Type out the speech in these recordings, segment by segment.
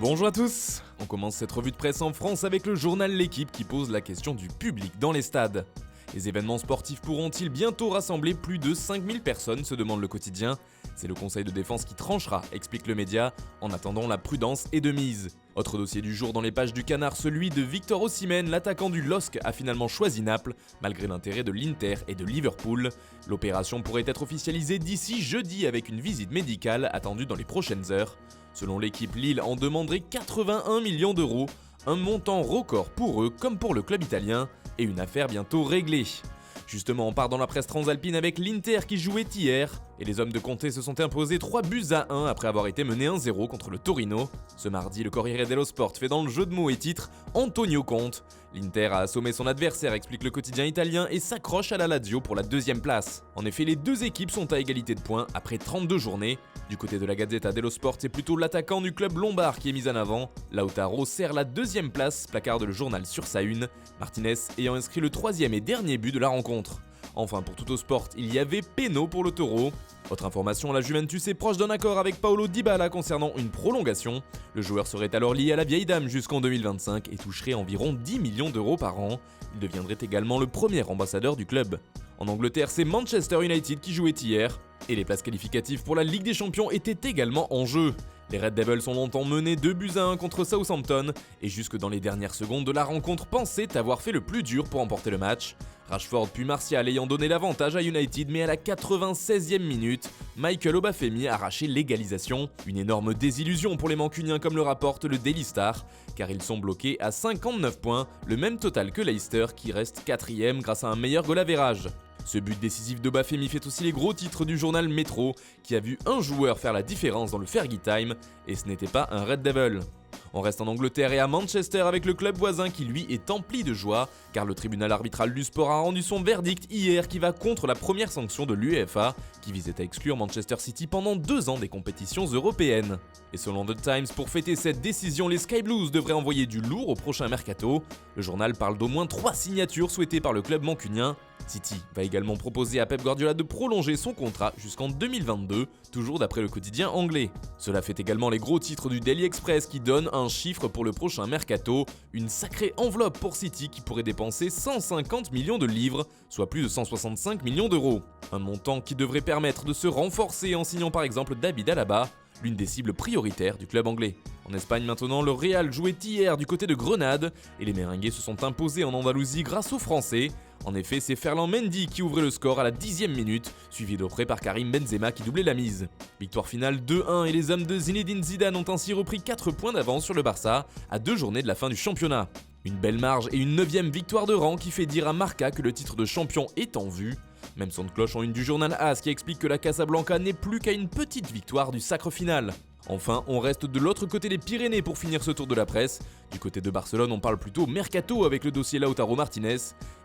Bonjour à tous. On commence cette revue de presse en France avec le journal L'Équipe qui pose la question du public dans les stades. Les événements sportifs pourront-ils bientôt rassembler plus de 5000 personnes, se demande le quotidien. C'est le conseil de défense qui tranchera, explique le média. En attendant, la prudence est de mise. Autre dossier du jour dans les pages du Canard, celui de Victor Osimhen, l'attaquant du LOSC a finalement choisi Naples, malgré l'intérêt de l'Inter et de Liverpool. L'opération pourrait être officialisée d'ici jeudi avec une visite médicale attendue dans les prochaines heures. Selon l'équipe, Lille en demanderait 81 millions d'euros, un montant record pour eux comme pour le club italien, et une affaire bientôt réglée. Justement, on part dans la presse transalpine avec l'Inter qui jouait hier, et les hommes de Conte se sont imposés 3-1 après avoir été menés 1-0 contre le Torino. Ce mardi, le Corriere dello Sport fait dans le jeu de mots et titre Antonio Conte. L'Inter a assommé son adversaire, explique le quotidien italien, et s'accroche à la Lazio pour la deuxième place. En effet, les deux équipes sont à égalité de points après 32 journées. Du côté de la Gazzetta dello Sport, c'est plutôt l'attaquant du club lombard qui est mis en avant. Lautaro sert la deuxième place, placarde le journal sur sa une, Martinez ayant inscrit le troisième et dernier but de la rencontre. Enfin, pour Tuttosport, il y avait péno pour le Taureau. Autre information, la Juventus est proche d'un accord avec Paulo Dybala concernant une prolongation. Le joueur serait alors lié à la vieille dame jusqu'en 2025 et toucherait environ 10 millions d'euros par an. Il deviendrait également le premier ambassadeur du club. En Angleterre, c'est Manchester United qui jouait hier, et les places qualificatives pour la Ligue des Champions étaient également en jeu. Les Red Devils ont longtemps mené 2-1 contre Southampton, et jusque dans les dernières secondes de la rencontre pensaient avoir fait le plus dur pour emporter le match. Rashford puis Martial ayant donné l'avantage à United, mais à la 96e minute, Michael Obafemi a arraché l'égalisation. Une énorme désillusion pour les Mancuniens comme le rapporte le Daily Star, car ils sont bloqués à 59 points, le même total que Leicester qui reste 4ème grâce à un meilleur goal average. Ce but décisif d'Obafemi fait aussi les gros titres du journal Metro, qui a vu un joueur faire la différence dans le Fergie Time, et ce n'était pas un Red Devil. On reste en Angleterre et à Manchester avec le club voisin qui lui est empli de joie, car le tribunal arbitral du sport a rendu son verdict hier qui va contre la première sanction de l'UEFA, qui visait à exclure Manchester City pendant 2 ans des compétitions européennes. Et selon The Times, pour fêter cette décision, les Sky Blues devraient envoyer du lourd au prochain mercato. Le journal parle d'au moins 3 signatures souhaitées par le club mancunien. City va également proposer à Pep Guardiola de prolonger son contrat jusqu'en 2022, toujours d'après le quotidien anglais. Cela fait également les gros titres du Daily Express qui donne un chiffre pour le prochain mercato, une sacrée enveloppe pour City qui pourrait dépenser 150 millions de livres, soit plus de 165 millions d'euros. Un montant qui devrait permettre de se renforcer en signant par exemple David Alaba, l'une des cibles prioritaires du club anglais. En Espagne maintenant, le Real jouait hier du côté de Grenade et les Merengues se sont imposés en Andalousie grâce aux Français. En effet, c'est Ferland Mendy qui ouvrait le score à la 10e minute, suivi de près par Karim Benzema qui doublait la mise. Victoire finale 2-1 et les hommes de Zinedine Zidane ont ainsi repris 4 points d'avance sur le Barça à 2 journées de la fin du championnat. Une belle marge et une 9e victoire de rang qui fait dire à Marca que le titre de champion est en vue. Même son de cloche en une du journal AS qui explique que la Casablanca n'est plus qu'à une petite victoire du sacre final. Enfin, on reste de l'autre côté des Pyrénées pour finir ce tour de la presse. Du côté de Barcelone, on parle plutôt mercato avec le dossier Lautaro Martinez.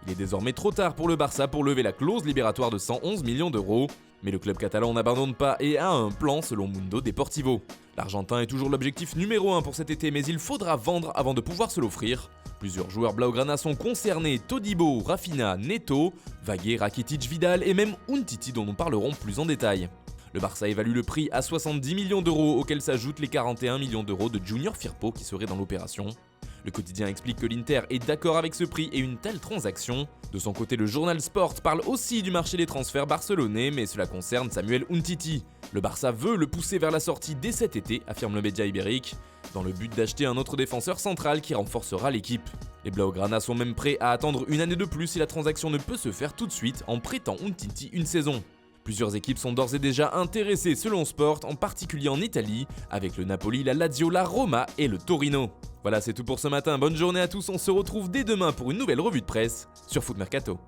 Il est désormais trop tard pour le Barça pour lever la clause libératoire de 111 millions d'euros. Mais le club catalan n'abandonne pas et a un plan selon Mundo Deportivo. L'Argentin est toujours l'objectif numéro 1 pour cet été, mais il faudra vendre avant de pouvoir se l'offrir. Plusieurs joueurs blaugrana sont concernés, Todibo, Rafinha, Neto, Vagué, Rakitic, Vidal et même Umtiti dont nous parlerons plus en détail. Le Barça évalue le prix à 70 millions d'euros, auxquels s'ajoutent les 41 millions d'euros de Junior Firpo qui seraient dans l'opération. Le quotidien explique que l'Inter est d'accord avec ce prix et une telle transaction. De son côté, le journal Sport parle aussi du marché des transferts barcelonais, mais cela concerne Samuel Umtiti. Le Barça veut le pousser vers la sortie dès cet été, affirme le média ibérique, dans le but d'acheter un autre défenseur central qui renforcera l'équipe. Les Blaugrana sont même prêts à attendre une année de plus si la transaction ne peut se faire tout de suite en prêtant Umtiti une saison. Plusieurs équipes sont d'ores et déjà intéressées selon Sport, en particulier en Italie, avec le Napoli, la Lazio, la Roma et le Torino. Voilà, c'est tout pour ce matin, bonne journée à tous, on se retrouve dès demain pour une nouvelle revue de presse sur Foot Mercato.